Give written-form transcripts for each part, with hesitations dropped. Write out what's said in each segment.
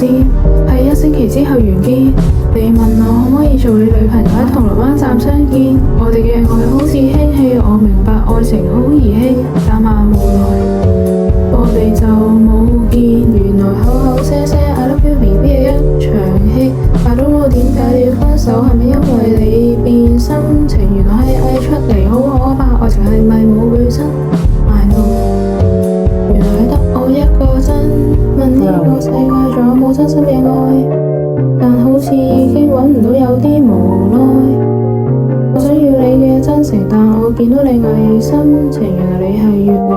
事係1星期之後完結。你問我可唔可以做你女朋友，喺銅鑼灣站相見。我哋嘅愛好似氫氣，我明白愛情好兒戲，但萬無奈我哋就冇見。原來口口聲聲 I love you baby 係一場戲。I don't know 點解你要分手，係咪因為你變心情？原來係偽出嚟好可怕，愛情係咪冇女生 I know 原來得我一個真，問呢個世界仲有冇真心嘅愛？但好似已經揾唔到，有啲無奈。我想要你嘅真誠，但我見到你偽心情。原來你係月老，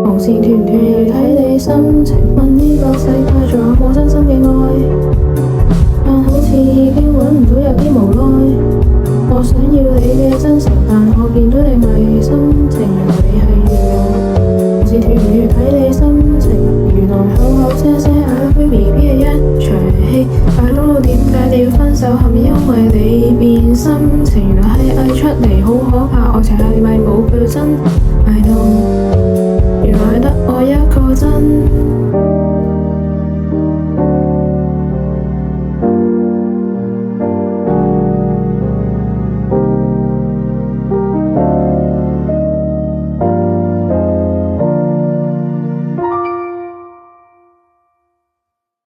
紅線斷唔斷要睇你心情。問呢個世界仲有冇真心嘅愛？但好似已經揾唔到，有啲無奈。我想要你嘅真誠，但我見到你偽心情。原來你係月老，紅線斷唔斷要睇你心情。原來口口聲聲 I love you baby 係一場戲。I don't know 點解你要分手，係咪因為你變心情？原來係偽出嚟好可怕，愛情係咪冇佢真 I know 原來得我一個真。